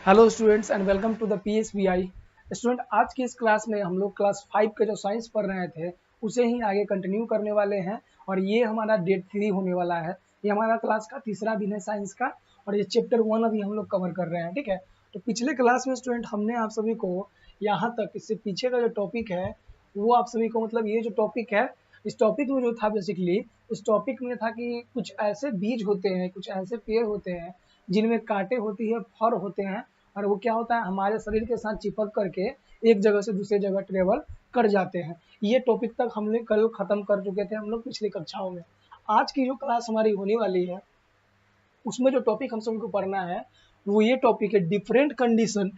Hello students and welcome to the PSBI। Student, आज की इस क्लास में हम लोग क्लास 5 का जो साइंस पढ़ रहे थे उसे ही आगे कंटिन्यू करने वाले हैं और ये हमारा डे 3 होने वाला है। ये हमारा क्लास का तीसरा दिन है साइंस का और ये चैप्टर 1 अभी हम लोग कवर कर रहे हैं। ठीक है, तो पिछले क्लास में स्टूडेंट हमने आप सभी को यहाँ तक, इससे पीछे का जो टॉपिक है वो आप सभी को, मतलब ये जो टॉपिक है, इस टॉपिक में जो था बेसिकली, उस टॉपिक में था कि कुछ ऐसे बीज होते हैं, कुछ ऐसे पेड़ होते हैं जिनमें कांटे होती है, फर होते हैं, और वो क्या होता है हमारे शरीर के साथ चिपक करके एक जगह से दूसरी जगह ट्रेवल कर जाते हैं। ये टॉपिक तक हमने कल खत्म कर चुके थे हम लोग पिछली कक्षाओं में। आज की जो क्लास हमारी होने वाली है उसमें जो टॉपिक हम सभी को पढ़ना है वो ये टॉपिक है different condition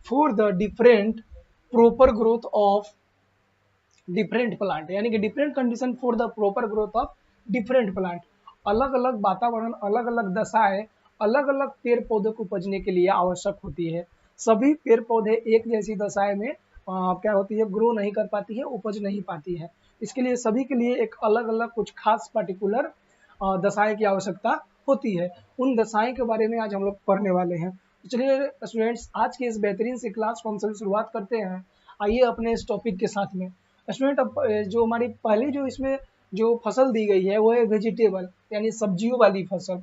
for the different proper growth of different plant, यानी कि different condition for the proper growth of different plant. अलग अलग वातावरण, अलग अलग दशाएं, अलग अलग पेड़ पौधों को उपजने के लिए आवश्यक होती है। सभी पेड़ पौधे एक जैसी दशाएं में क्या होती है, ग्रो नहीं कर पाती है, उपज नहीं पाती है। इसके लिए सभी के लिए एक अलग अलग कुछ खास पर्टिकुलर दशाएं की आवश्यकता होती है। उन दशाएं के बारे में आज हम लोग पढ़ने वाले हैं। तो चलिए स्टूडेंट्स, आज के इस बेहतरीन सी क्लास को हम सभी शुरुआत करते हैं। आइए अपने इस टॉपिक के साथ में। स्टूडेंट, अब जो हमारी पहली जो इसमें जो फसल दी गई है वो है वेजिटेबल, यानी सब्जियों वाली फसल।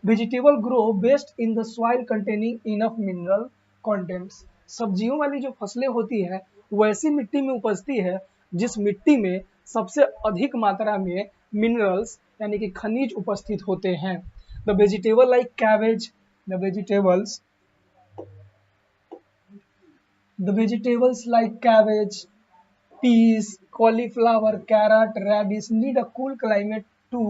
Vegetable grow best in the soil containing enough mineral contents. सब्जियों वाली जो फसलें होती है वैसी मिट्टी में उपजती है जिस मिट्टी में सबसे अधिक मात्रा में मिनरल्स यानी कि खनिज उपस्थित होते हैं। The vegetable like cabbage, the vegetables like cabbage, peas, cauliflower, carrot, radish need a cool climate to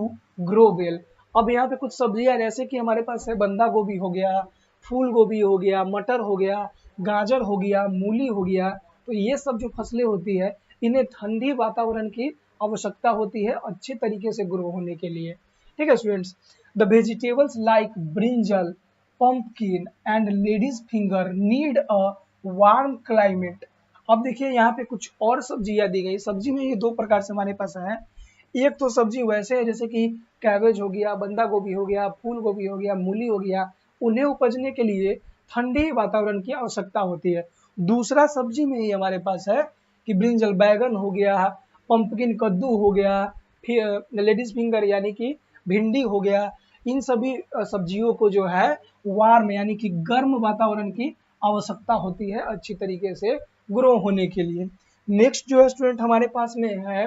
grow well। अब यहाँ पे कुछ सब्जियां जैसे कि हमारे पास है बंदा गोभी हो गया, फूल गोभी हो गया, मटर हो गया, गाजर हो गया, मूली हो गया। तो ये सब जो फसलें होती है इन्हें ठंडी वातावरण की आवश्यकता होती है अच्छे तरीके से ग्रो होने के लिए। ठीक है students, the vegetables like brinjal, pumpkin and ladies finger need a warm climate. अब देखिए यहाँ पे कुछ और सब्जियां दी गई। सब्जी में ये दो प्रकार से हमारे पास है। एक तो सब्जी वैसे है जैसे कि कैबेज हो गया, बंदा गोभी हो गया, फूल गोभी हो गया, मूली हो गया, उन्हें उपजने के लिए ठंडी वातावरण की आवश्यकता होती है। दूसरा सब्जी में ही हमारे पास है कि ब्रिंजल बैगन हो गया, पंपकिन कद्दू हो गया, फिर लेडीज फिंगर यानी कि भिंडी हो गया। इन सभी सब्जियों को जो है वार्म यानी कि गर्म वातावरण की आवश्यकता होती है अच्छी तरीके से ग्रो होने के लिए। नेक्स्ट जो है स्टूडेंट हमारे पास में है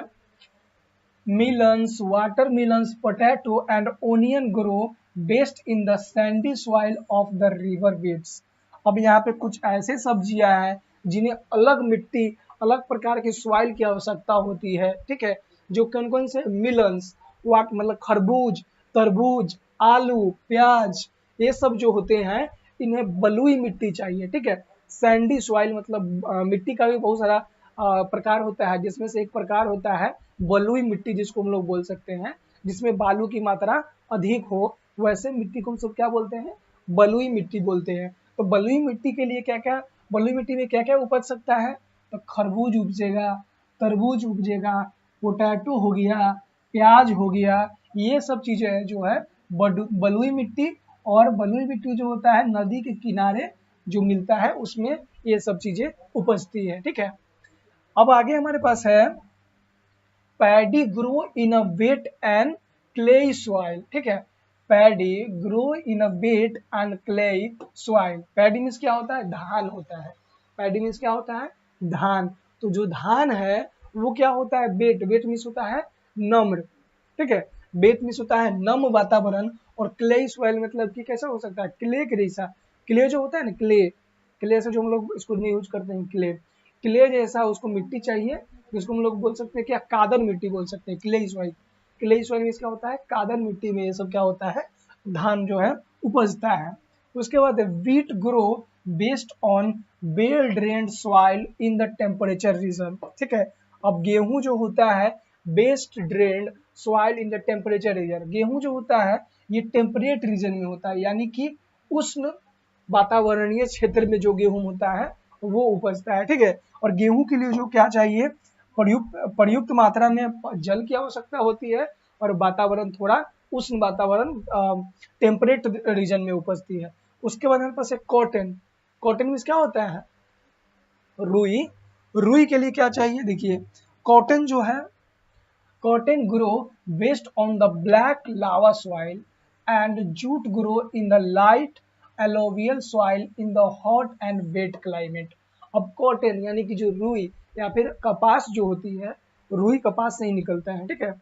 melons, water melons, potato and onion grow best in the sandy soil of the river beds. अब यहाँ पे कुछ ऐसे सब्जियां हैं जिन्हें अलग मिट्टी, अलग प्रकार की सॉइल की आवश्यकता होती है। ठीक है, जो कौन कौन से मिलन्स, वाट मतलब खरबूज, तरबूज, आलू, प्याज, ये सब जो होते हैं इन्हें बलुई मिट्टी चाहिए। ठीक है, सैंडी सॉइल मतलब मिट्टी का भी बहुत सारा प्रकार होता है, जिसमें से एक प्रकार होता है बलुई मिट्टी, जिसको हम लोग बोल सकते हैं, जिसमें बालू की मात्रा अधिक हो, वैसे मिट्टी को हम सब क्या बोलते हैं, बलुई मिट्टी बोलते हैं। तो बलुई मिट्टी के लिए क्या क्या, बलुई मिट्टी में क्या क्या उपज सकता है, तो खरबूज उपजेगा, तरबूज उपजेगा, पोटैटो हो गया, प्याज हो गया। ये सब चीजें जो है बलुई मिट्टी, और बलुई मिट्टी जो होता है नदी के किनारे जो मिलता है उसमें ये सब चीजें उपजती है। ठीक है, अब आगे हमारे पास है paddy grow in a wet and clayey soil. ठीक है, paddy grow in a wet and clayey soil. Paddy means क्या होता है, धान होता है। पैडी मीन्स क्या होता है, धान। तो जो धान है वो क्या होता है, वेट, वेट मीन्स होता है नम्र। ठीक है, वेट मीन्स होता है नम वातावरण, और क्लेई सॉइल मतलब कि कैसा हो सकता है, क्ले के जैसा। क्ले जो होता है ना, क्ले, क्ले से जो हम लोग स्कूल में यूज करते हैं, क्ले, क्ले जैसा उसको मिट्टी चाहिए, जिसको हम लोग बोल सकते हैं क्या, कादर मिट्टी बोल सकते हैं, क्ले सॉइल। क्ले सॉइल में क्या होता है, कादर मिट्टी में ये सब क्या होता है, धान जो है उपजता है। उसके बाद wheat grow based on well drained soil in the temperature region. ठीक है, अब गेहूं जो होता है best drained soil in the temperature region. गेहूं जो होता है ये टेम्परेट रीजन में होता है, यानी कि उष्ण वातावरणीय क्षेत्र में जो गेहूं होता है वो उपजता है। ठीक है, और गेहूं के लिए जो क्या चाहिए, पर्याप्त मात्रा में जल की आवश्यकता होती है, और वातावरण थोड़ा उष्ण वातावरण टेम्परेट रीजन में उपजती है। उसके बाद हमारे पास है कॉटन। कॉटन मीन्स क्या होता है, रुई। रुई के लिए क्या चाहिए, देखिए कॉटन जो है, cotton grow based on the black lava soil and jute grow in the light alluvial soil in the hot and wet climate। अब कॉटन यानी कि जो रुई या फिर कपास जो होती है, रुई कपास से ही निकलता है, ठीक है।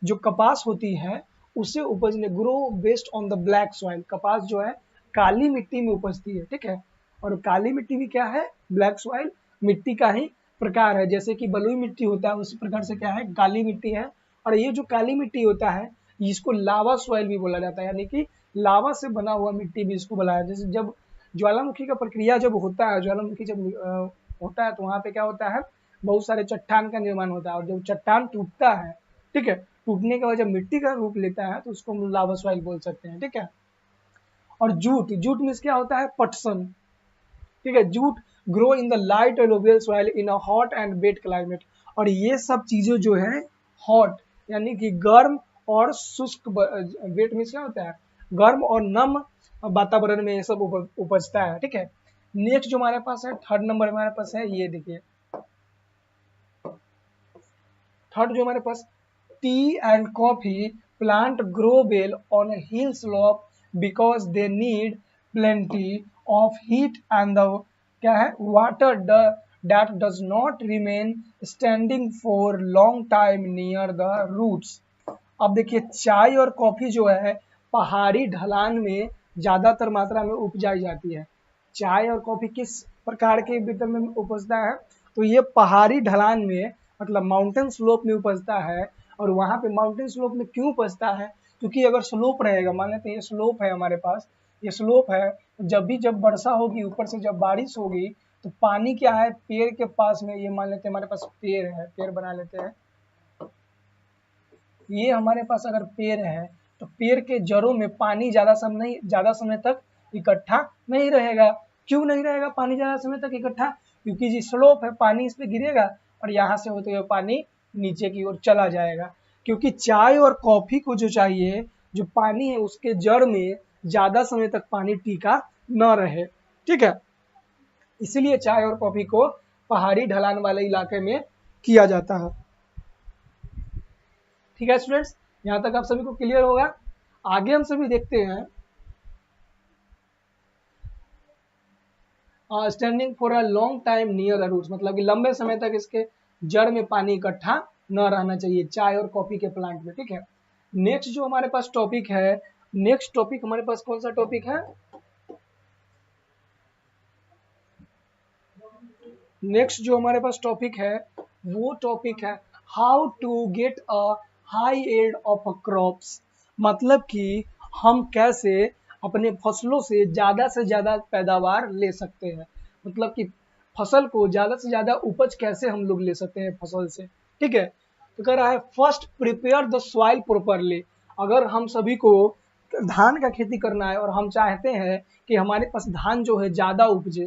जो कपास होती है उसे उपजने, grow based on the black soil, कपास जो है काली मिट्टी में उपजती है, ठीक है। और काली मिट्टी भी क्या है, ब्लैक सॉइल मिट्टी का ही प्रकार है। जैसे कि बलुई मिट्टी होता है उसी प्रकार से क्या है, काली मिट्टी है। और ये जो काली मिट्टी होता है इसको लावा सॉइल भी बोला जाता है, यानी कि लावा से बना हुआ मिट्टी भी इसको बोला है। जैसे जब ज्वालामुखी का प्रक्रिया जब होता है, ज्वालामुखी जब होता है तो वहां पे क्या होता है, बहुत सारे चट्टान का निर्माण होता है। और जब चट्टान टूटता है, ठीक है, टूटने के बाद जब मिट्टी का रूप लेता है तो उसको हम लावा सॉइल बोल सकते हैं, ठीक है। और जूट, जूट मीन्स क्या होता है, पटसन, ठीक है। Jute grow in the light alluvial soil in a hot and wet climate. और ये सब चीजें जो है हॉट यानी कि गर्म और शुष्क, वेट मीन्स क्या होता है, गर्म और नम वातावरण में ये सब उपजता है, ठीक है। नेक्स्ट जो हमारे पास है, थर्ड नंबर हमारे पास है, ये देखिए थर्ड जो हमारे पास, tea and coffee plant grow well on hill slope because they need plenty of heat and the क्या है, water that does not remain standing for long time near the roots. अब देखिए चाय और कॉफी जो है पहाड़ी ढलान में ज्यादातर मात्रा में उपजाई जाती है। चाय और कॉफी किस प्रकार के वितरण में उपजता है, तो ये पहाड़ी ढलान में, मतलब माउंटेन स्लोप में उपजता है। और वहां पे माउंटेन स्लोप में क्यों उपजता है, क्योंकि अगर स्लोप रहेगा, मान लेते हैं ये स्लोप है हमारे पास, ये स्लोप है, जब वर्षा होगी, ऊपर से जब बारिश होगी तो पानी क्या है, पेड़ के पास में, ये मान लेते हैं हमारे पास पेड़ है, पेड़ बना लेते हैं, ये हमारे पास अगर पेड़ है तो पेड़ के जड़ों में पानी ज्यादा समय तक इकट्ठा नहीं रहेगा। क्यों नहीं रहेगा पानी ज्यादा समय तक इकट्ठा, क्योंकि जी स्लोप है, पानी इस पे गिरेगा और यहाँ से होते हुए पानी नीचे की ओर चला जाएगा। क्योंकि चाय और कॉफी को जो चाहिए, जो पानी है उसके जड़ में ज्यादा समय तक पानी टिका न रहे, ठीक है। इसीलिए चाय और कॉफी को पहाड़ी ढलान वाले इलाके में किया जाता है, ठीक है स्टूडेंट्स। यहाँ तक आप सभी को क्लियर होगा। आगे हम सभी देखते हैं standing for a long time near the roots, मतलब कि लंबे समय तक इसके जड़ में पानी इकट्ठा न रहना चाहिए चाय और कॉफी के प्लांट में, ठीक है। नेक्स्ट जो हमारे पास टॉपिक है, नेक्स्ट टॉपिक हमारे पास कौन सा टॉपिक है, नेक्स्ट जो हमारे पास टॉपिक है वो टॉपिक है how to get a high yield of a crops. मतलब कि हम कैसे अपने फसलों से ज्यादा पैदावार ले सकते हैं, मतलब कि फसल को ज्यादा से ज्यादा उपज कैसे हम लोग ले सकते हैं फसल से, ठीक है। तो कह रहा है first prepare the soil properly. अगर हम सभी को धान का खेती करना है और हम चाहते हैं कि हमारे पास धान जो है ज्यादा उपजे,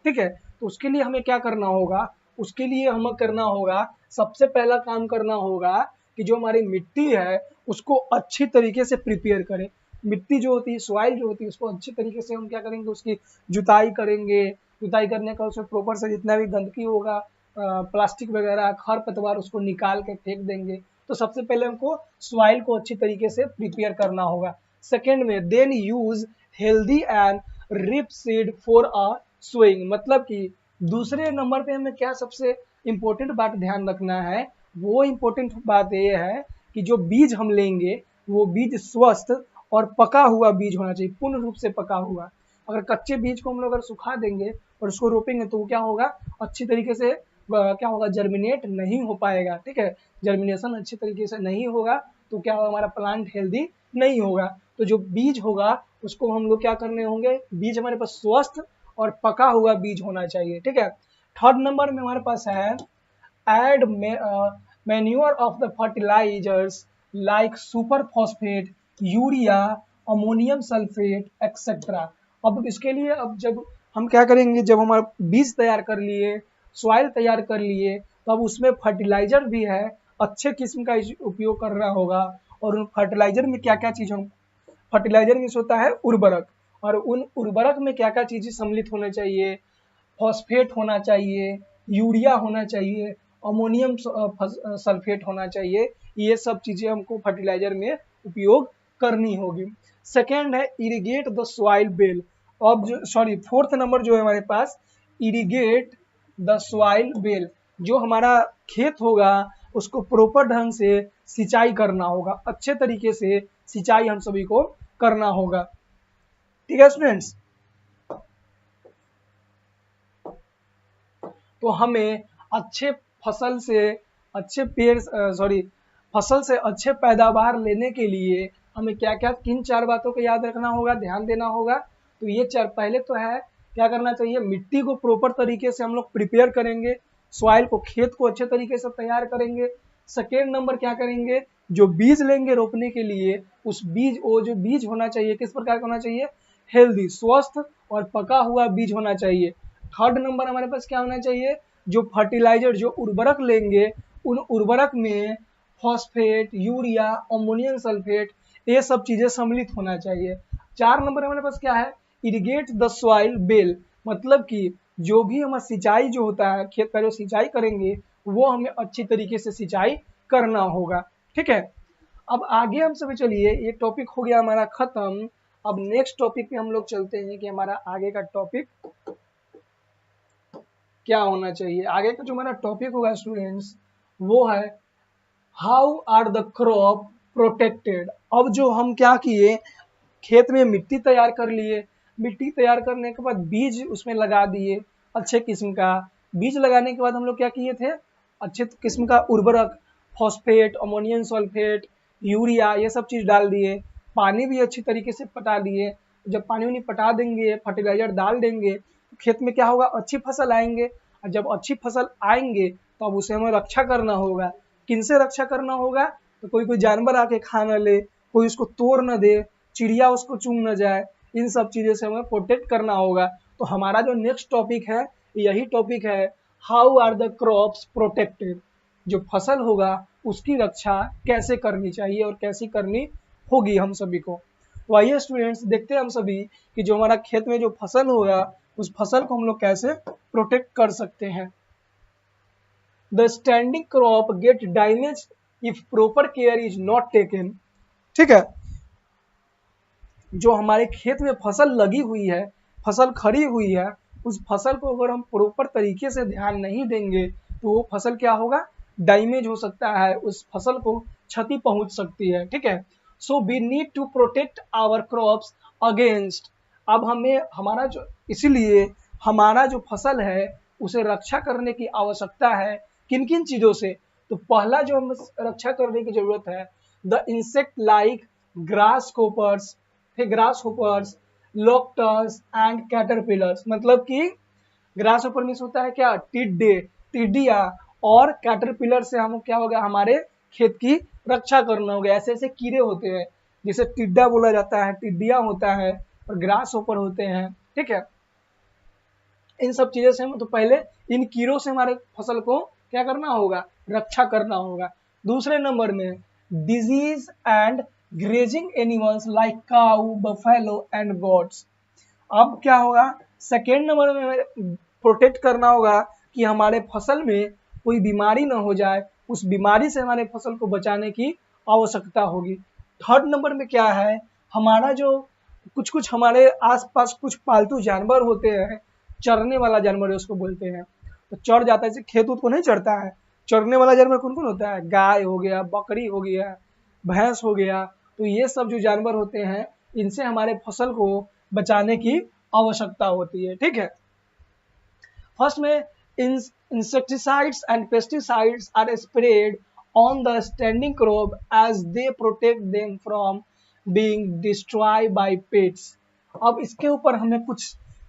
ठीक है, तो उसके लिए हमें क्या करना होगा, उसके लिए हमें करना होगा, सबसे पहला काम करना होगा कि जो हमारी मिट्टी है उसको अच्छी तरीके से प्रिपेयर करें। मिट्टी जो होती है, सॉइल जो होती है, उसको अच्छी तरीके से हम क्या करेंगे, उसकी जुताई करेंगे। जुताई करने का उसमें प्रॉपर से जितना भी गंदगी होगा, प्लास्टिक वगैरह खर पतवार, उसको निकाल के फेंक देंगे। तो सबसे पहले हमको सॉइल को अच्छी तरीके से प्रिपेयर करना होगा। सेकेंड में then use healthy and ripe seed for a sowing, मतलब कि दूसरे नंबर पे हमें क्या सबसे इम्पोर्टेंट बात ध्यान रखना है, वो इम्पोर्टेंट बात ये है कि जो बीज हम लेंगे वो बीज स्वस्थ और पका हुआ बीज होना चाहिए, पूर्ण रूप से पका हुआ। अगर कच्चे बीज को हम लोग अगर सुखा देंगे और उसको रोपेंगे तो क्या होगा, अच्छी तरीके से क्या होगा, जर्मिनेट नहीं हो पाएगा, ठीक है। जर्मिनेशन अच्छी तरीके से नहीं होगा तो क्या होगा, हमारा प्लांट हेल्दी नहीं होगा। तो जो बीज होगा उसको हम लोग क्या करने होंगे, बीज हमारे पास स्वस्थ और पका हुआ बीज होना चाहिए, ठीक है। थर्ड नंबर में हमारे पास है add manure of the fertilisers like super phosphate, urea, ammonium sulphate etcetera. अब इसके लिए, अब जब हम क्या करेंगे, जब हमारा बीज तैयार कर लिए, सॉइल तैयार कर लिए, तो अब उसमें फर्टिलाइजर भी है, अच्छे किस्म का उपयोग करना होगा। और उन फर्टिलाइजर में क्या क्या चीज हम, फर्टिलाइजर मीन्स होता है उर्वरक, और उन उर्वरक में क्या क्या चीजें सम्मिलित होना चाहिए, फॉस्फेट होना चाहिए, यूरिया होना चाहिए, अमोनियम सल्फेट होना चाहिए, ये सब चीजें हमको फर्टिलाइजर में उपयोग करनी होगी। सेकेंड है इरिगेट द सॉइल बेल। अब जो फोर्थ नंबर जो है हमारे पास, इरिगेट द सॉइल बेल, जो हमारा खेत होगा उसको प्रॉपर ढंग से सिंचाई करना होगा, अच्छे तरीके से सिंचाई हम सभी को करना होगा। ठीक है स्टूडेंट्स, तो हमें अच्छे फसल से अच्छे फसल से अच्छे पैदावार लेने के लिए हमें क्या क्या किन 4 बातों को याद रखना होगा, ध्यान देना होगा। तो ये 4 पहले तो है क्या करना चाहिए, मिट्टी को प्रॉपर तरीके से हम लोग प्रिपेयर करेंगे, सॉइल को, खेत को अच्छे तरीके से तैयार करेंगे। सेकेंड नंबर क्या करेंगे, जो बीज लेंगे रोपने के लिए, उस बीज, वो जो बीज होना चाहिए किस प्रकार का होना चाहिए, हेल्दी, स्वस्थ और पका हुआ बीज होना चाहिए। थर्ड नंबर हमारे पास क्या होना चाहिए, जो फर्टिलाइजर, जो उर्वरक लेंगे, उन उर्वरक में फॉस्फेट, यूरिया, अमोनियम सल्फेट, ये सब चीजें सम्मिलित होना चाहिए। 4 नंबर हमारे पास क्या है, इरिगेट द सॉइल बेल, मतलब कि जो भी हमारा सिंचाई जो होता है, खेत का जो सिंचाई करेंगे वो हमें अच्छी तरीके से सिंचाई करना होगा। ठीक है, अब आगे हम सभी चलिए, ये टॉपिक हो गया हमारा खत्म। अब नेक्स्ट टॉपिक पे हम लोग चलते हैं कि हमारा आगे का टॉपिक क्या होना चाहिए। आगे का जो हमारा टॉपिक होगा स्टूडेंट्स, वो है how are the crop protected. अब जो हम क्या किए, खेत में मिट्टी तैयार कर लिए, मिट्टी तैयार करने के बाद बीज उसमें लगा दिए, अच्छे किस्म का बीज लगाने के बाद हम लोग क्या किए थे, अच्छे किस्म का उर्वरक, फॉस्फेट, अमोनियम सल्फेट, यूरिया, ये सब चीज डाल दिए, पानी भी अच्छी तरीके से पटा दिए। जब पानी उन्हें पटा देंगे, फर्टिलाइजर डाल देंगे, तो खेत में क्या होगा, अच्छी फसल आएंगे। और जब अच्छी फसल आएंगे तो अब उसे हमें रक्षा करना होगा। किनसे रक्षा करना होगा, तो कोई जानवर आके खा न ले, कोई उसको तोड़ न दे, चिड़िया उसको चुन न जाए, इन सब चीजों से हमें प्रोटेक्ट करना होगा। तो हमारा जो नेक्स्ट टॉपिक है यही टॉपिक है, how are the crops protected. जो फसल होगा उसकी रक्षा कैसे करनी चाहिए और कैसे करनी होगी हम सभी को। तो आइए स्टूडेंट्स देखते हैं हम सभी कि जो हमारा खेत में जो फसल होगा उस फसल को हम लोग कैसे प्रोटेक्ट कर सकते हैं। The standing crop gate damage if proper care is not taken. ठीक है, जो हमारे खेत में फसल लगी हुई है, फसल खड़ी हुई है, उस फसल को अगर हम प्रॉपर तरीके से ध्यान नहीं देंगे तो वो फसल क्या होगा, डैमेज हो सकता है, उस फसल को क्षति पहुंच सकती है। ठीक है, so we need to protect our crops against. अब हमें हमारा जो, इसीलिए हमारा जो फसल है उसे रक्षा करने की आवश्यकता है। किन किन चीजों से, तो पहला जो हम रक्षा करने की जरूरत है, the insect like grasshoppers, locusts and caterpillars. मतलब कि ग्रास होपर मीन्स होता है क्या, टिड्डे, टिड्डिया, और कैटरपिलर से हम क्या होगा, हमारे खेत की रक्षा करना होगा। ऐसे ऐसे कीड़े होते हैं, जिसे टिड्डा बोला जाता है, टिड्डिया होता है और ग्रास होपर होते हैं। ठीक है, इन सब चीजों से हम, तो पहले इन कीड़ों से हमारे फसल को क्या करना होगा, रक्षा करना होगा। दूसरे नंबर में disease and grazing animals like cow, buffalo and goats. अब क्या होगा, सेकेंड नंबर में प्रोटेक्ट करना होगा कि हमारे फसल में कोई बीमारी ना हो जाए, उस बीमारी से हमारे फसल को बचाने की आवश्यकता होगी। थर्ड नंबर में क्या है, हमारा जो कुछ हमारे आसपास कुछ पालतू जानवर होते हैं, चरने वाला जानवर उसको बोलते हैं, तो चढ़ जाता है, जैसे खेत को नहीं चढ़ता है, चरने वाला जानवर कौन कौन होता है, गाय हो गया, बकरी हो गया, भैंस हो गया। तो ये सब जो जानवर होते हैं इनसे हमारे फसल को बचाने की आवश्यकता होती है। ठीक है, फर्स्ट में insecticides and pesticides are sprayed on the standing crop as they protect them from being destroyed by pests। अब इसके ऊपर हमें कुछ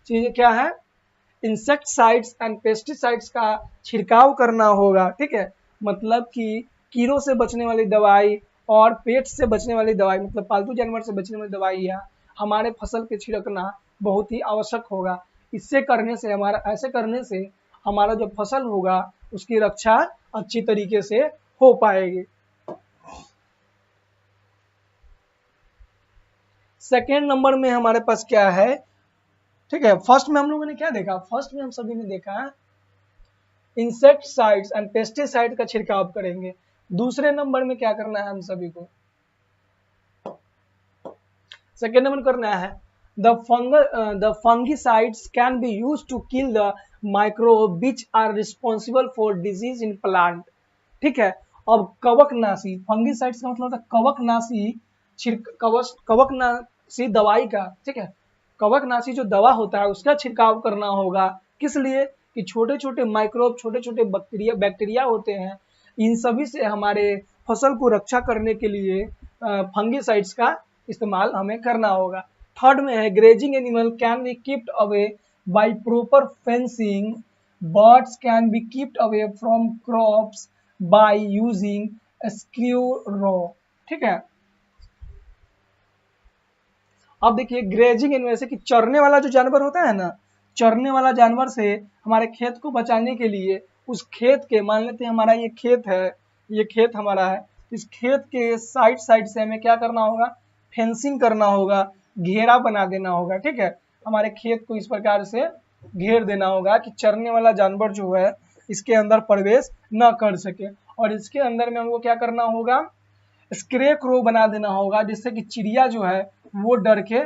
चीजें क्या है, इंसेक्टिसाइड्स एंड पेस्टिसाइड्स का छिड़काव करना होगा। ठीक है, मतलब कि कीड़ों से बचने वाली दवाई और पेट से बचने वाली दवाई, मतलब पालतू जानवर से बचने वाली दवाइयाँ हमारे फसल पे छिड़कना बहुत ही आवश्यक होगा। इससे करने से ऐसे करने से हमारा जो फसल होगा उसकी रक्षा अच्छी तरीके से हो पाएगी। सेकेंड नंबर में हमारे पास क्या है, ठीक है। फर्स्ट में हम लोगों ने क्या देखा, फर्स्ट में हम सभी ने देखा इंसेक्टिसाइड्स एंड पेस्टिसाइड का छिड़काव करेंगे। दूसरे नंबर में क्या करना है हम सभी को, सेकेंड नंबर करना है the fungicides can be used to kill the microbe which are responsible for disease in plant, ठीक है। अब कवकनाशी, फंगिसाइड्स का मतलब कवकनाशी, कवकनाशी दवाई का, ठीक है। कवकनाशी जो दवा होता है उसका छिड़काव करना होगा, किस लिए कि छोटे छोटे माइक्रोब, छोटे छोटे बैक्टीरिया होते हैं, इन सभी से हमारे फसल को रक्षा करने के लिए फंगिसाइड्स का इस्तेमाल हमें करना होगा। थर्ड में है grazing animal can be keeped away by proper fencing, birds can be keeped away from crops by using screw, ठीक है। अब देखिए ग्रेजिंग एनिमल, जैसे कि चरने वाला जो जानवर होता है ना, चरने वाला जानवर से हमारे खेत को बचाने के लिए उस खेत के, मान लेते हैं हमारा ये खेत है, ये खेत हमारा है, इस खेत के साइड साइड से हमें क्या करना होगा, फेंसिंग करना होगा, घेरा बना देना होगा, ठीक है। हमारे खेत को इस प्रकार से घेर देना होगा कि चरने वाला जानवर जो है इसके अंदर प्रवेश न कर सके, और इसके अंदर में हमको क्या करना होगा, स्क्रे क्रो बना देना होगा, जिससे कि चिड़िया जो है वो डर के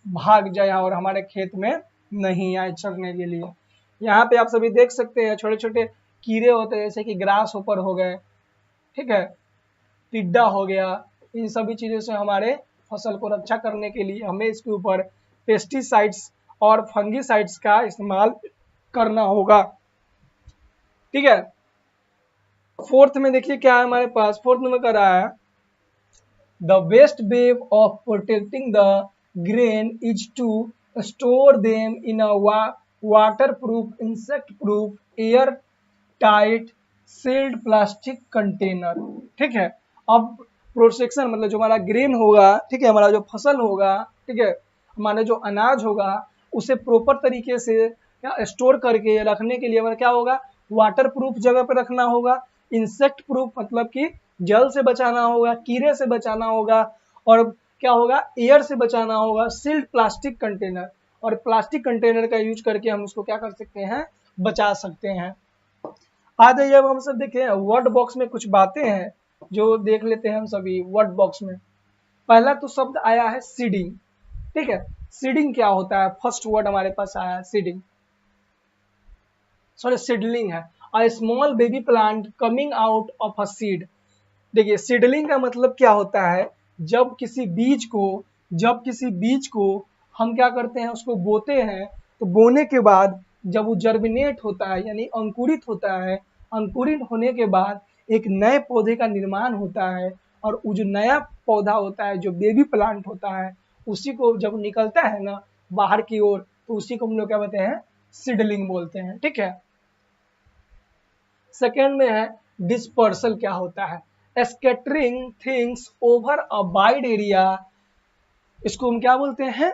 भाग जाए और हमारे खेत में नहीं आए चरने के लिए। यहाँ पे आप सभी देख सकते हैं छोटे छोटे कीड़े होते हैं, जैसे कि ग्रास होपर हो गए, ठीक है, टिड्डा हो गया, इन सभी चीजों से हमारे फसल को रक्षा करने के लिए हमें इसके ऊपर पेस्टिसाइड्स और फंगिसाइड्स का इस्तेमाल करना होगा, ठीक है। फोर्थ में देखिए क्या है हमारे पास, फोर्थ में कर रहा है the best way of protecting the grain is to store them in a waterproof, insect-proof, air-tight, sealed plastic container, ठीक है। अब प्रोटेक्शन मतलब जो हमारा ग्रेन होगा, ठीक है, हमारा जो फसल होगा, ठीक है, हमारा जो अनाज होगा, उसे प्रॉपर तरीके से स्टोर करके रखने के लिए हमारा क्या होगा, वाटर प्रूफ जगह पर रखना होगा, इंसेक्ट प्रूफ मतलब कि जल से बचाना होगा, कीड़े से बचाना होगा, और क्या होगा, एयर से बचाना होगा, सील्ड प्लास्टिक कंटेनर, और प्लास्टिक कंटेनर का यूज करके हम उसको क्या कर सकते हैं, बचा सकते हैं। आज जब हम सब देखें वर्ड बॉक्स में कुछ बातें हैं जो देख लेते हैं हम सभी वर्ड बॉक्स में। पहला तो शब्द आया है सीडिंग, ठीक है। सीडिंग क्या होता है, फर्स्ट वर्ड हमारे पास आया है सीडिंग, सॉरी सीडलिंग है, a small baby plant coming out of a seed. देखिए सीडलिंग का मतलब क्या होता है, जब किसी बीज को हम क्या करते हैं, उसको बोते हैं, तो बोने के बाद जब वो जर्मिनेट होता है यानी अंकुरित होता है, अंकुरित होने के बाद एक नए पौधे का निर्माण होता है, और वो जो नया पौधा होता है, जो बेबी प्लांट होता है, उसी को जब निकलता है ना बाहर की ओर, तो उसी को हम लोग क्या बोलते हैं, सीडलिंग बोलते हैं, ठीक है। सेकेंड में है डिस्पर्सल, क्या होता है, scattering things over a wide area, इसको हम क्या बोलते हैं,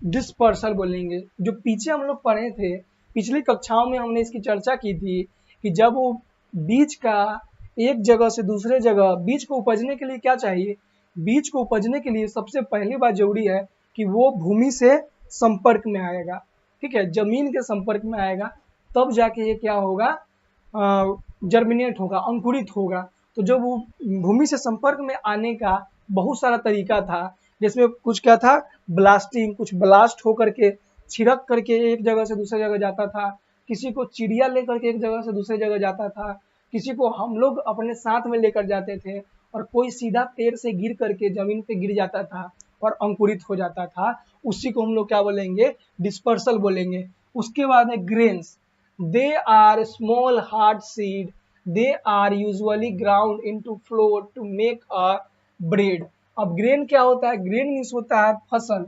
डिस्पर्सल बोलेंगे। जो पीछे हम लोग पढ़े थे, पिछली कक्षाओं में हमने इसकी चर्चा की थी कि जब वो बीज का एक जगह से दूसरे जगह, बीज को उपजने के लिए क्या चाहिए, बीज को उपजने के लिए सबसे पहली बात जरूरी है कि वो भूमि से संपर्क में आएगा, ठीक है, जमीन के संपर्क में आएगा, तब जाके ये क्या होगा, जर्मिनेट होगा, अंकुरित होगा। तो जब वो भूमि से संपर्क में आने का बहुत सारा तरीका था, जिसमें कुछ क्या था, ब्लास्टिंग, कुछ ब्लास्ट होकर के छिड़क करके एक जगह से दूसरी जगह जाता था, किसी को चिड़िया लेकर के एक जगह से दूसरी जगह जाता था, किसी को हम लोग अपने साथ में लेकर जाते थे, और कोई सीधा पेड़ से गिर करके जमीन पे गिर जाता था और अंकुरित हो जाता था, उसी को हम लोग क्या बोलेंगे, डिस्पर्सल बोलेंगे। उसके बाद है grains, they are small hard seed, they are usually ground into flour to make a bread. अब ग्रेन क्या होता है, ग्रेन मीन्स होता है फसल,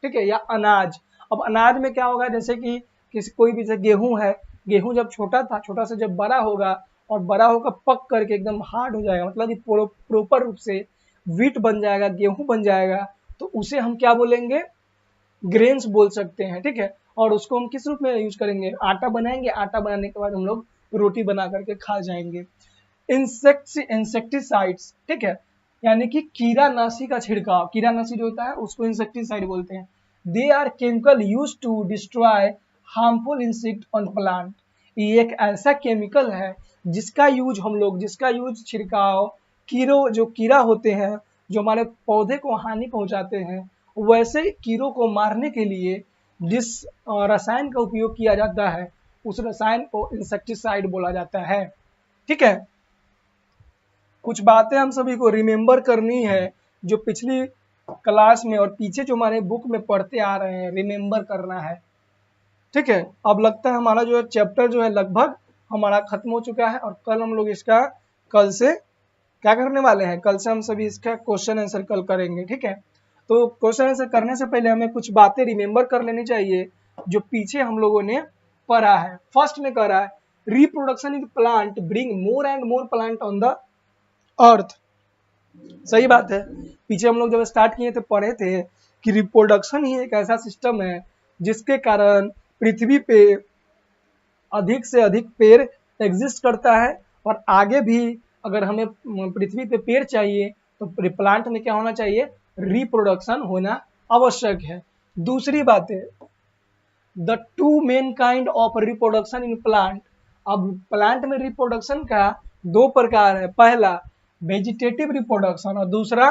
ठीक है, या अनाज। अब अनाज में क्या होगा, जैसे कि किसी कोई भी जैसे गेहूं है, गेहूं जब छोटा था, छोटा से जब बड़ा होगा और बड़ा होकर पक करके एकदम हार्ड हो जाएगा, मतलब कि प्रॉपर रूप से व्हीट बन जाएगा, गेहूं बन जाएगा, तो उसे हम क्या बोलेंगे, ग्रेन्स बोल सकते हैं, ठीक है। और उसको हम किस रूप में यूज करेंगे, आटा बनाएंगे, आटा बनाने के बाद हम लोग रोटी बना करके खा जाएंगे। इंसेक्टिसाइड्स, ठीक है, यानी कि कीड़ानाशी का छिड़काव। कीड़ानाशी जो होता है उसको इंसेक्टिसाइड बोलते हैं। They are chemical use to destroy harmful insect on plant. ये एक ऐसा केमिकल है जिसका यूज छिड़काव कीड़ों, जो कीड़ा होते हैं जो हमारे पौधे को हानि पहुंचाते हैं, वैसे कीड़ों को मारने के लिए जिस रसायन का उपयोग किया जाता है उस रसायन को इंसेक्टिसाइड बोला जाता है। ठीक है, कुछ बातें हम सभी को रिमेम्बर करनी है जो पिछली क्लास में और पीछे जो हमारे बुक में पढ़ते आ रहे हैं, रिमेम्बर करना है। ठीक है, अब लगता है हमारा जो है चैप्टर जो है लगभग हमारा खत्म हो चुका है और कल हम लोग इसका कल से क्या करने वाले हैं, कल से हम सभी इसका क्वेश्चन आंसर कल करेंगे। ठीक है, तो क्वेश्चन आंसर करने से पहले हमें कुछ बातें रिमेम्बर कर लेनी चाहिए जो पीछे हम लोगों ने पढ़ा है। फर्स्ट में कह रहा है reproduction in plant bring more and more plant on the earth. सही बात है, पीछे हम लोग जब स्टार्ट किए थे पढ़े थे कि रिप्रोडक्शन ही एक ऐसा सिस्टम है जिसके कारण पृथ्वी पे अधिक से अधिक पेड़ एग्जिस्ट करता है और आगे भी अगर हमें पृथ्वी पे पेड़ चाहिए तो प्लांट में क्या होना चाहिए, रिप्रोडक्शन होना आवश्यक है। दूसरी बात है the two main kind of reproduction in plant. अब प्लांट में रिप्रोडक्शन का दो प्रकार है, पहला वेजिटेटिव रिप्रोडक्शन और दूसरा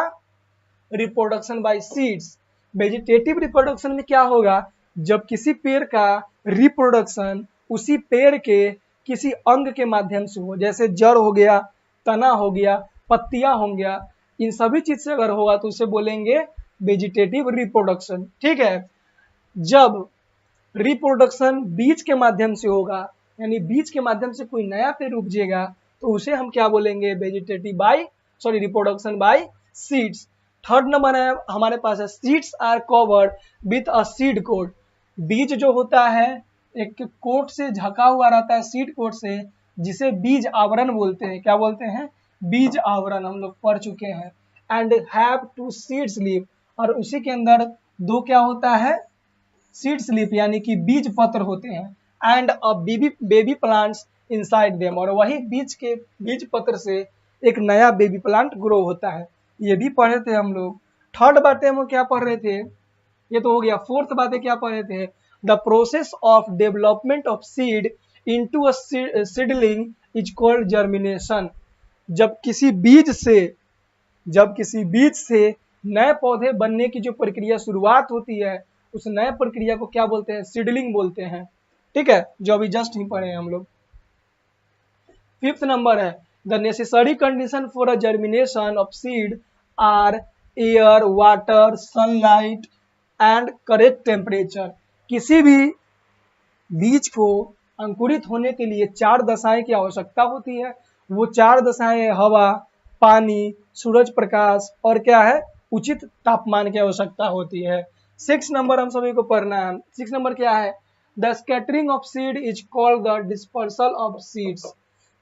reproduction by seeds. Vegetative reproduction में क्या होगा, जब किसी पेड़ का रिप्रोडक्शन उसी पेड़ के किसी अंग के माध्यम से हो, जैसे जड़ हो गया, तना हो गया, पत्तियां हो गया, इन सभी चीज से अगर होगा तो उसे बोलेंगे वेजिटेटिव रिप्रोडक्शन। ठीक है, जब रिप्रोडक्शन बीज के माध्यम से होगा, यानी बीज के माध्यम से कोई नया पेड़ उपजेगा तो उसे हम क्या बोलेंगे, reproduction by seeds. Third number है हमारे पास है seeds are covered with a seed coat. बीज जो होता है एक कोट से ढका हुआ रहता है, सीड कोट से, जिसे बीज आवरण बोलते हैं। क्या बोलते हैं, बीज आवरण, हम लोग पढ़ चुके हैं। And have two seeds leaf, और उसी के अंदर दो क्या होता है, सीड स्लिप यानी कि बीज पत्र होते हैं। And a baby plants inside them, और वही बीज पत्र से एक नया बेबी प्लांट ग्रो होता है। ये भी पढ़े थे हम लोग। थर्ड बातें हम क्या पढ़ रहे थे, ये तो हो गया। फोर्थ बातें क्या पढ़ रहे थे, the process of development of seed into a seedling is called germination. जब किसी बीज से नए पौधे बनने की जो प्रक्रिया शुरुआत होती है उस नए प्रक्रिया को क्या बोलते हैं, सीडलिंग बोलते हैं। ठीक है, जो अभी जस्ट ही पढ़े हैं हम लोग। फिफ्थ नंबर है the necessary condition for a germination of seed are air, water, sunlight and correct temperature. किसी भी बीज को अंकुरित होने के लिए चार दशाएं की आवश्यकता होती है। वो चार दशाएं हवा, पानी, सूरज प्रकाश और क्या है, उचित तापमान की आवश्यकता होती है। 6 नंबर हम सभी को पढ़ना है। 6 नंबर क्या है, the scattering of seed is called the dispersal of seeds.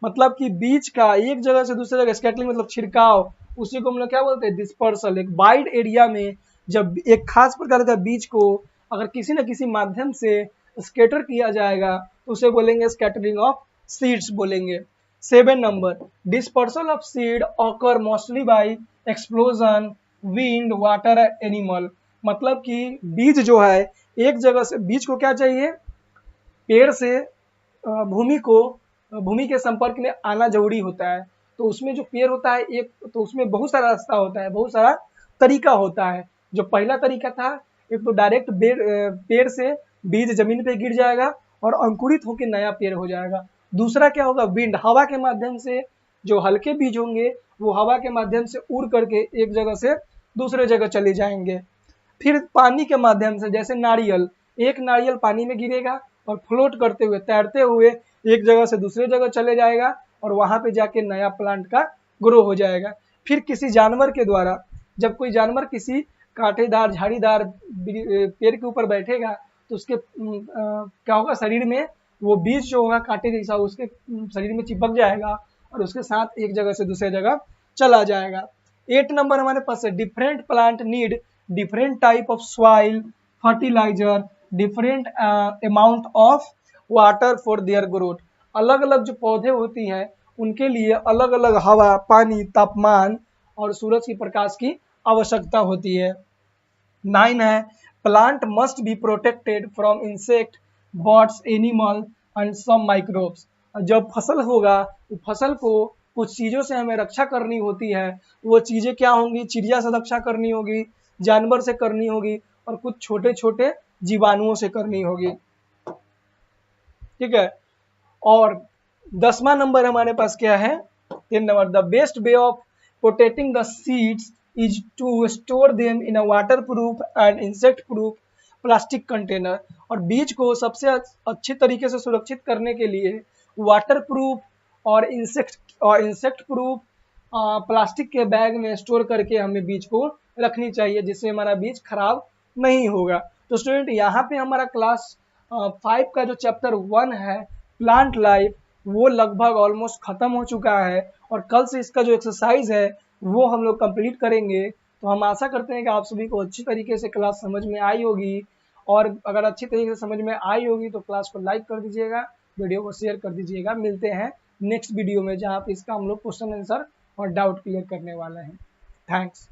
मतलब कि बीज का एक जगह से दूसरी जगह, स्कैटरिंग मतलब छिड़काव, उसी को हम लोग क्या बोलते हैं, डिस्पर्सल। एक वाइड एरिया में जब एक खास प्रकार का बीज को अगर किसी न किसी माध्यम से स्कैटर किया जाएगा तो उसे बोलेंगे स्कैटरिंग ऑफ सीड्स बोलेंगे। 7 number, dispersal of seed occur mostly bye explosion, wind, water, animal. मतलब कि बीज जो है एक जगह से, बीज को क्या चाहिए, पेड़ से भूमि के संपर्क में आना जरूरी होता है। तो उसमें जो पेड़ होता है एक, तो उसमें बहुत सारा रास्ता होता है, बहुत सारा तरीका होता है। जो पहला तरीका था, एक तो डायरेक्ट पेड़ से बीज जमीन पे गिर जाएगा और अंकुरित होकर नया पेड़ हो जाएगा। दूसरा क्या होगा, विंड, हवा के माध्यम से जो हल्के बीज होंगे वो हवा के माध्यम से उड़ करके एक जगह से दूसरे जगह चले जाएंगे। फिर पानी के माध्यम से, जैसे नारियल, एक नारियल पानी में गिरेगा और फ्लोट करते हुए, तैरते हुए एक जगह से दूसरे जगह चले जाएगा और वहां पे जाके नया प्लांट का ग्रो हो जाएगा। फिर किसी जानवर के द्वारा, जब कोई जानवर किसी कांटेदार झाड़ीदार पेड़ के ऊपर बैठेगा तो उसके क्या होगा, शरीर में वो बीज जो होगा कांटे जैसा उसके शरीर में चिपक जाएगा और उसके साथ एक जगह से दूसरे जगह चला जाएगा। 8 नंबर हमारे पास है different plant need different type of soil, fertiliser, different amount of water for their growth. अलग अलग जो पौधे होती हैं उनके लिए अलग अलग हवा, पानी, तापमान और सूरज की प्रकाश की आवश्यकता होती है। 9 है plant must be protected from insect, birds, animal and some microbes. जब फसल होगा तो फसल को कुछ चीजों से हमें रक्षा करनी होती है। वो चीजें क्या होंगी? चिड़िया से रक्षा करनी होगी, जानवर से करनी होगी और कुछ छोटे छोटे जीवाणुओं से करनी होगी। ठीक है। और 10वां नंबर हमारे पास क्या है? 10 number, the best way of protecting the seeds is to store them in a water proof and insect proof plastic container. और बीज को सबसे अच्छे तरीके से सुरक्षित करने के लिए वाटर प्रूफ और इंसेक्ट प्रूफ प्लास्टिक के बैग में स्टोर करके हमें बीज को रखनी चाहिए, जिससे हमारा बीज खराब नहीं होगा। तो स्टूडेंट यहाँ पे हमारा क्लास 5 का जो चैप्टर 1 है प्लांट लाइफ वो लगभग ऑलमोस्ट खत्म हो चुका है और कल से इसका जो एक्सरसाइज है वो हम लोग कंप्लीट करेंगे। तो हम आशा करते हैं कि आप सभी को अच्छी तरीके से क्लास समझ में आई होगी, और अगर अच्छी तरीके से समझ में आई होगी तो क्लास को लाइक कर दीजिएगा, वीडियो को शेयर कर दीजिएगा। मिलते हैं नेक्स्ट वीडियो में जहाँ पे इसका हम लोग क्वेश्चन आंसर और डाउट क्लियर करने वाले हैं। थैंक्स।